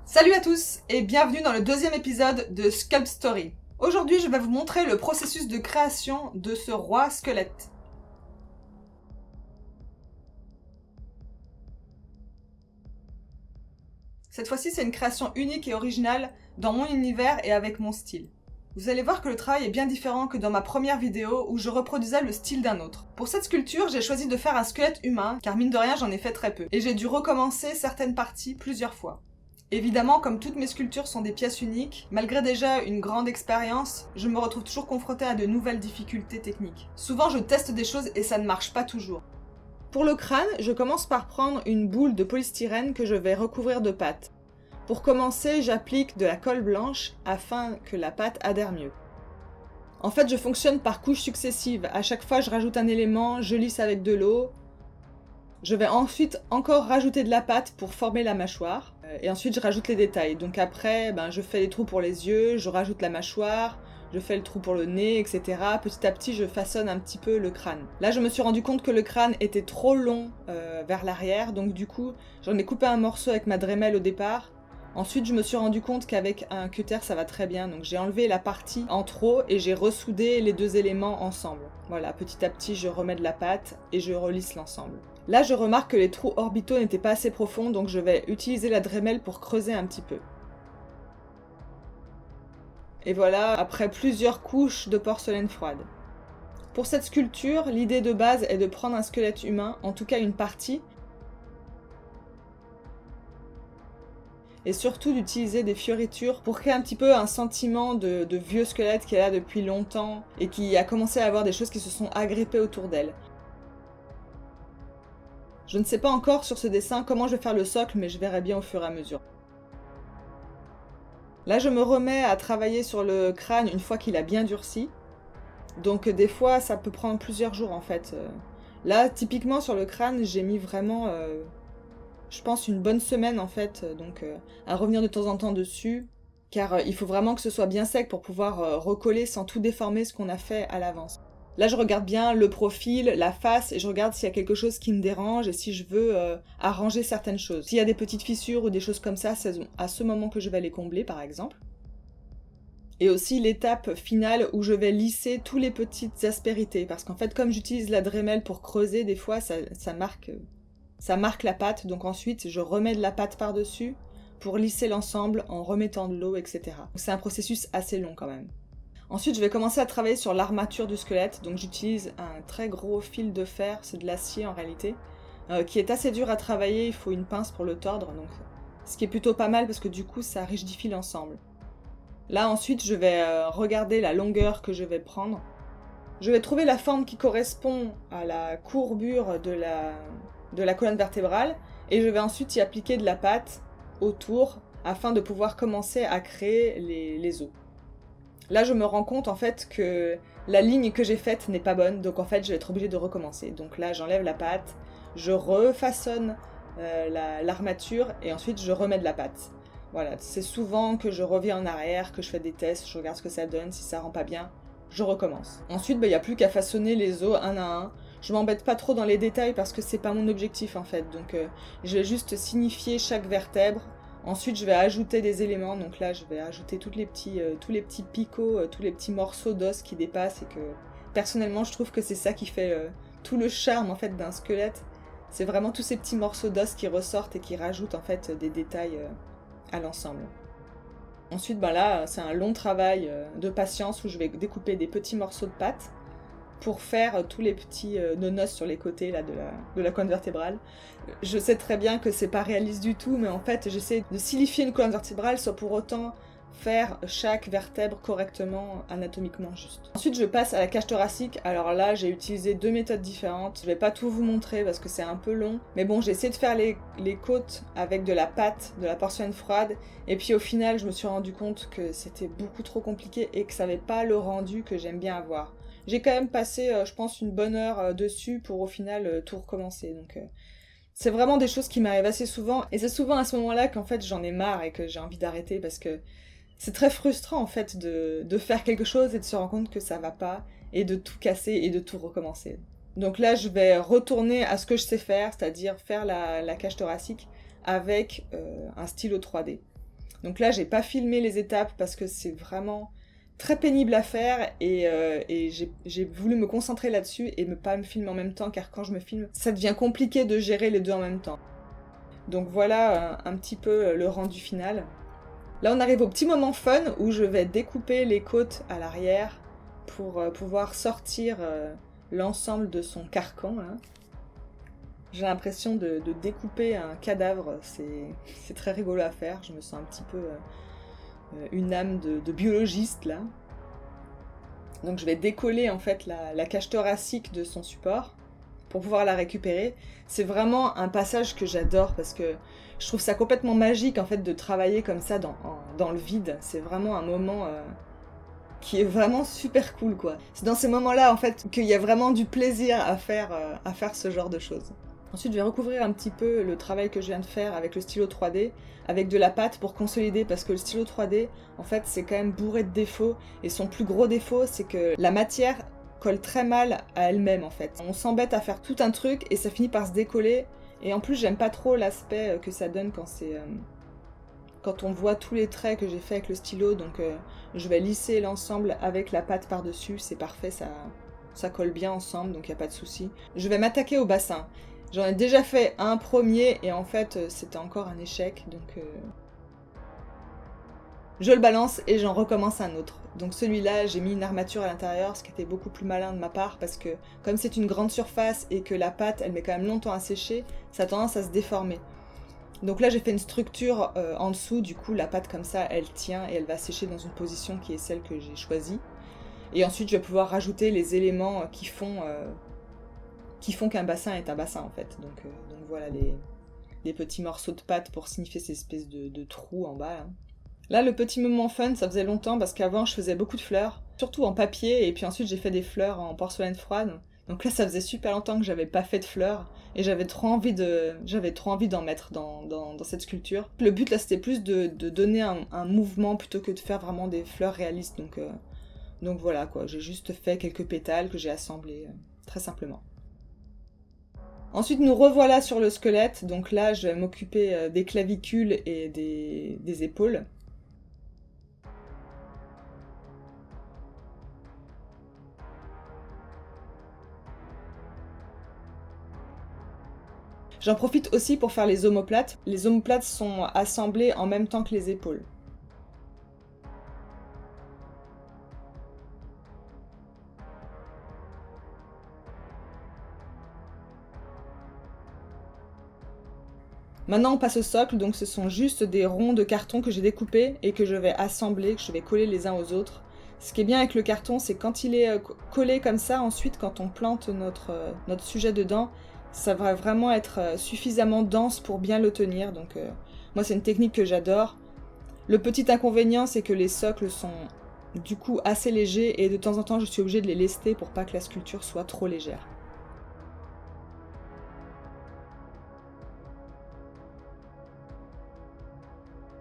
Salut à tous et bienvenue dans le deuxième épisode de Sculpt Story. Aujourd'hui, je vais vous montrer le processus de création de ce roi squelette. Cette fois-ci, c'est une création unique et originale dans mon univers et avec mon style. Vous allez voir que le travail est bien différent que dans ma première vidéo où je reproduisais le style d'un autre. Pour cette sculpture, j'ai choisi de faire un squelette humain, car mine de rien, j'en ai fait très peu. Et j'ai dû recommencer certaines parties plusieurs fois. Évidemment, comme toutes mes sculptures sont des pièces uniques, malgré déjà une grande expérience, je me retrouve toujours confrontée à de nouvelles difficultés techniques. Souvent, je teste des choses et ça ne marche pas toujours. Pour le crâne, je commence par prendre une boule de polystyrène que je vais recouvrir de pâte. Pour commencer, j'applique de la colle blanche afin que la pâte adhère mieux. En fait, je fonctionne par couches successives. À chaque fois, je rajoute un élément, je lisse avec de l'eau. Je vais ensuite encore rajouter de la pâte pour former la mâchoire. Et ensuite, je rajoute les détails. Donc après, je fais les trous pour les yeux, je rajoute la mâchoire, je fais le trou pour le nez, etc. Petit à petit, je façonne un petit peu le crâne. Là, je me suis rendu compte que le crâne était trop long vers l'arrière. Donc du coup, j'en ai coupé un morceau avec ma Dremel au départ. Ensuite, je me suis rendu compte qu'avec un cutter, ça va très bien. Donc j'ai enlevé la partie en trop et j'ai ressoudé les deux éléments ensemble. Voilà, petit à petit, je remets de la pâte et je relisse l'ensemble. Là, je remarque que les trous orbitaux n'étaient pas assez profonds, donc je vais utiliser la Dremel pour creuser un petit peu. Et voilà, après plusieurs couches de porcelaine froide. Pour cette sculpture, l'idée de base est de prendre un squelette humain, en tout cas une partie, et surtout d'utiliser des fioritures pour créer un petit peu un sentiment de vieux squelette qui est là depuis longtemps et qui a commencé à avoir des choses qui se sont agrippées autour d'elle. Je ne sais pas encore sur ce dessin comment je vais faire le socle, mais je verrai bien au fur et à mesure. Là, je me remets à travailler sur le crâne une fois qu'il a bien durci. Donc des fois, ça peut prendre plusieurs jours en fait. Là, typiquement sur le crâne, j'ai mis vraiment, je pense, une bonne semaine en fait, à revenir de temps en temps dessus. Car il faut vraiment que ce soit bien sec pour pouvoir recoller sans tout déformer ce qu'on a fait à l'avance. Là, je regarde bien le profil, la face, et je regarde s'il y a quelque chose qui me dérange et si je veux arranger certaines choses. S'il y a des petites fissures ou des choses comme ça, c'est à ce moment que je vais les combler, par exemple. Et aussi l'étape finale où je vais lisser toutes les petites aspérités. Parce qu'en fait, comme j'utilise la Dremel pour creuser, des fois, ça marque la pâte. Donc ensuite, je remets de la pâte par-dessus pour lisser l'ensemble en remettant de l'eau, etc. Donc c'est un processus assez long quand même. Ensuite, je vais commencer à travailler sur l'armature du squelette. Donc j'utilise un très gros fil de fer, c'est de l'acier en réalité, qui est assez dur à travailler, il faut une pince pour le tordre, donc ce qui est plutôt pas mal parce que du coup ça rigidifie l'ensemble. Là ensuite, je vais regarder la longueur que je vais prendre. Je vais trouver la forme qui correspond à la courbure de la colonne vertébrale et je vais ensuite y appliquer de la pâte autour afin de pouvoir commencer à créer les os. Là, je me rends compte en fait que la ligne que j'ai faite n'est pas bonne, donc en fait, je vais être obligée de recommencer. Donc là, j'enlève la pâte, je refaçonne l'armature et ensuite je remets de la pâte. Voilà, c'est souvent que je reviens en arrière, que je fais des tests, je regarde ce que ça donne, si ça rend pas bien, je recommence. Ensuite, il n'y a plus qu'à façonner les os un à un. Je m'embête pas trop dans les détails parce que c'est pas mon objectif en fait, donc je vais juste signifier chaque vertèbre. Ensuite, je vais ajouter des éléments. Donc là, je vais ajouter tous les petits picots, tous les petits morceaux d'os qui dépassent. Et que, personnellement, je trouve que c'est ça qui fait tout le charme, en fait, d'un squelette. C'est vraiment tous ces petits morceaux d'os qui ressortent et qui rajoutent, en fait, des détails à l'ensemble. Ensuite, là, c'est un long travail de patience où je vais découper des petits morceaux de pâte pour faire tous les petits nonos sur les côtés là, de la colonne vertébrale. Je sais très bien que c'est pas réaliste du tout, mais en fait j'essaie de silifier une colonne vertébrale sans pour autant faire chaque vertèbre correctement, anatomiquement juste. Ensuite je passe à la cage thoracique. Alors là j'ai utilisé deux méthodes différentes. Je vais pas tout vous montrer parce que c'est un peu long, mais bon j'ai essayé de faire les côtes avec de la pâte, de la porcelaine froide, et puis au final je me suis rendu compte que c'était beaucoup trop compliqué et que ça n'avait pas le rendu que j'aime bien avoir. J'ai quand même passé, je pense, une bonne heure dessus pour au final tout recommencer. Donc, c'est vraiment des choses qui m'arrivent assez souvent. Et c'est souvent à ce moment-là qu'en fait j'en ai marre et que j'ai envie d'arrêter parce que c'est très frustrant en fait de faire quelque chose et de se rendre compte que ça va pas et de tout casser et de tout recommencer. Donc là, je vais retourner à ce que je sais faire, c'est-à-dire faire la cage thoracique avec un stylo 3D. Donc là, j'ai pas filmé les étapes parce que c'est vraiment très pénible à faire et j'ai voulu me concentrer là-dessus et ne pas me filmer en même temps, car quand je me filme, ça devient compliqué de gérer les deux en même temps. Donc voilà un petit peu le rendu final. Là, on arrive au petit moment fun où je vais découper les côtes à l'arrière pour pouvoir sortir l'ensemble de son carcan, hein. J'ai l'impression de découper un cadavre, c'est très rigolo à faire, je me sens un petit peu une âme de biologiste là. Donc je vais décoller en fait la cage thoracique de son support pour pouvoir la récupérer. C'est vraiment un passage que j'adore parce que je trouve ça complètement magique en fait de travailler comme ça dans le vide. C'est vraiment un moment qui est vraiment super cool quoi. C'est dans ces moments-là en fait qu'il y a vraiment du plaisir à faire ce genre de choses. Ensuite, je vais recouvrir un petit peu le travail que je viens de faire avec le stylo 3D, avec de la pâte pour consolider, parce que le stylo 3D, en fait, c'est quand même bourré de défauts, et son plus gros défaut, c'est que la matière colle très mal à elle-même, en fait. On s'embête à faire tout un truc, et ça finit par se décoller, et en plus, j'aime pas trop l'aspect que ça donne quand on voit tous les traits que j'ai fait avec le stylo, donc je vais lisser l'ensemble avec la pâte par-dessus, c'est parfait, ça colle bien ensemble, donc il n'y a pas de souci. Je vais m'attaquer au bassin. J'en ai déjà fait un premier et en fait c'était encore un échec, donc je le balance et j'en recommence un autre. Donc celui-là, j'ai mis une armature à l'intérieur, ce qui était beaucoup plus malin de ma part parce que comme c'est une grande surface et que la pâte elle met quand même longtemps à sécher, ça a tendance à se déformer. Donc là j'ai fait une structure en dessous, du coup la pâte comme ça elle tient et elle va sécher dans une position qui est celle que j'ai choisie. Et ensuite je vais pouvoir rajouter les éléments qui font qu'un bassin est un bassin en fait. Donc voilà les petits morceaux de pâte pour signifier ces espèces de trous en bas. Là. Là, le petit moment fun, ça faisait longtemps parce qu'avant je faisais beaucoup de fleurs, surtout en papier, et puis ensuite j'ai fait des fleurs en porcelaine froide. Donc là, ça faisait super longtemps que j'avais pas fait de fleurs et j'avais trop envie d'en mettre dans cette sculpture. Le but là, c'était plus de donner un mouvement plutôt que de faire vraiment des fleurs réalistes. Donc voilà quoi, j'ai juste fait quelques pétales que j'ai assemblés très simplement. Ensuite, nous revoilà sur le squelette. Donc là, je vais m'occuper des clavicules et des épaules. J'en profite aussi pour faire les omoplates. Les omoplates sont assemblées en même temps que les épaules. Maintenant on passe au socle, donc ce sont juste des ronds de carton que j'ai découpés et que je vais assembler, que je vais coller les uns aux autres. Ce qui est bien avec le carton, c'est quand il est collé comme ça, ensuite quand on plante notre sujet dedans, ça va vraiment être suffisamment dense pour bien le tenir. Donc moi c'est une technique que j'adore. Le petit inconvénient c'est que les socles sont du coup assez légers et de temps en temps je suis obligée de les lester pour pas que la sculpture soit trop légère.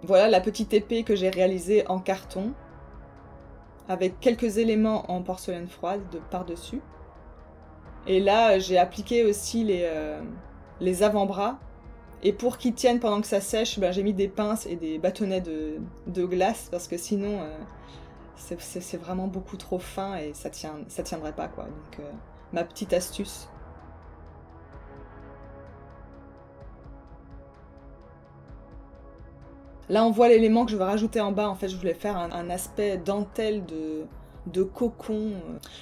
Voilà la petite épée que j'ai réalisée en carton, avec quelques éléments en porcelaine froide par-dessus. Et là, j'ai appliqué aussi les avant-bras. Et pour qu'ils tiennent pendant que ça sèche, j'ai mis des pinces et des bâtonnets de glace, parce que sinon, c'est vraiment beaucoup trop fin et ça tiendrait pas, quoi. Donc, ma petite astuce. Là, on voit l'élément que je vais rajouter en bas. En fait, je voulais faire un aspect dentelle de cocon.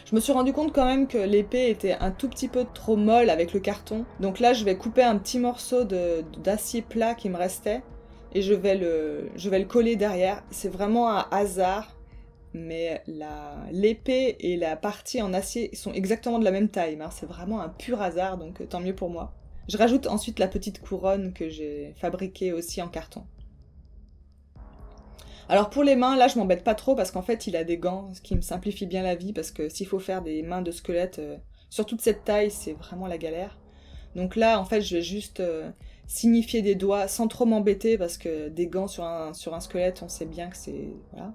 Je me suis rendu compte quand même que l'épée était un tout petit peu trop molle avec le carton. Donc là, je vais couper un petit morceau d'acier plat qui me restait et je vais le coller derrière. C'est vraiment un hasard, mais l'épée et la partie en acier sont exactement de la même taille. Hein. C'est vraiment un pur hasard, donc tant mieux pour moi. Je rajoute ensuite la petite couronne que j'ai fabriquée aussi en carton. Alors pour les mains, là je m'embête pas trop parce qu'en fait il a des gants, ce qui me simplifie bien la vie parce que s'il faut faire des mains de squelette sur toute cette taille, c'est vraiment la galère. Donc là en fait je vais juste signifier des doigts sans trop m'embêter parce que des gants sur un squelette, on sait bien que c'est... Voilà.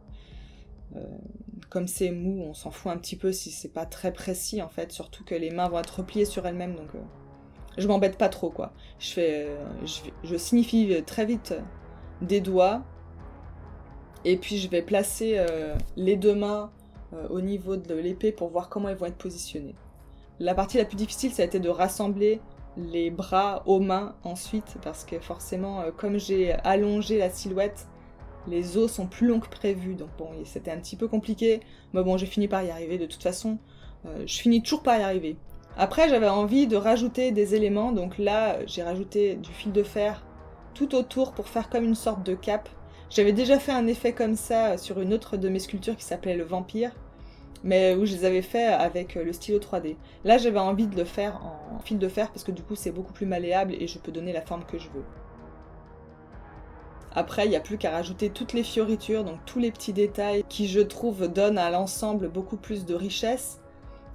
Comme c'est mou, on s'en fout un petit peu si c'est pas très précis en fait, surtout que les mains vont être repliées sur elles-mêmes, donc je m'embête pas trop quoi. Je signifie très vite des doigts. Et puis je vais placer les deux mains au niveau de l'épée pour voir comment elles vont être positionnées. La partie la plus difficile, ça a été de rassembler les bras aux mains ensuite, parce que forcément, comme j'ai allongé la silhouette, les os sont plus longs que prévu, donc bon, c'était un petit peu compliqué, mais bon, j'ai fini par y arriver, de toute façon, je finis toujours par y arriver. Après, j'avais envie de rajouter des éléments, donc là, j'ai rajouté du fil de fer tout autour pour faire comme une sorte de cape. J'avais déjà fait un effet comme ça sur une autre de mes sculptures qui s'appelait le vampire, mais où je les avais fait avec le stylo 3D. Là, j'avais envie de le faire en fil de fer parce que du coup, c'est beaucoup plus malléable et je peux donner la forme que je veux. Après, il n'y a plus qu'à rajouter toutes les fioritures, donc tous les petits détails qui, je trouve, donnent à l'ensemble beaucoup plus de richesse.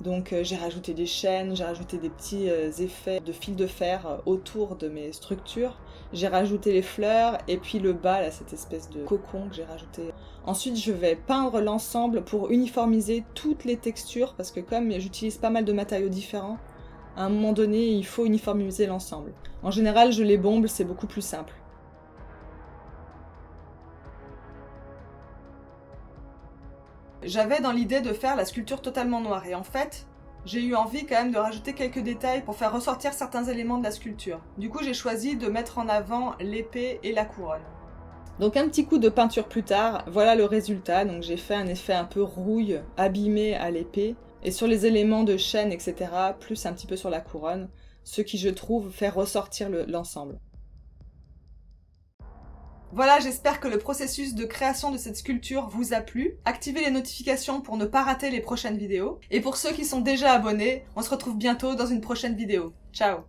Donc j'ai rajouté des chaînes, j'ai rajouté des petits effets de fil de fer autour de mes structures. J'ai rajouté les fleurs et puis le bas, là, cette espèce de cocon que j'ai rajouté. Ensuite, je vais peindre l'ensemble pour uniformiser toutes les textures parce que comme j'utilise pas mal de matériaux différents, à un moment donné, il faut uniformiser l'ensemble. En général, je les bombe, c'est beaucoup plus simple. J'avais dans l'idée de faire la sculpture totalement noire et en fait, j'ai eu envie quand même de rajouter quelques détails pour faire ressortir certains éléments de la sculpture. Du coup, j'ai choisi de mettre en avant l'épée et la couronne. Donc un petit coup de peinture plus tard, voilà le résultat. Donc j'ai fait un effet un peu rouille, abîmé à l'épée, et sur les éléments de chaîne, etc., plus un petit peu sur la couronne, ce qui, je trouve, fait ressortir l'ensemble. Voilà, j'espère que le processus de création de cette sculpture vous a plu. Activez les notifications pour ne pas rater les prochaines vidéos. Et pour ceux qui sont déjà abonnés, on se retrouve bientôt dans une prochaine vidéo. Ciao!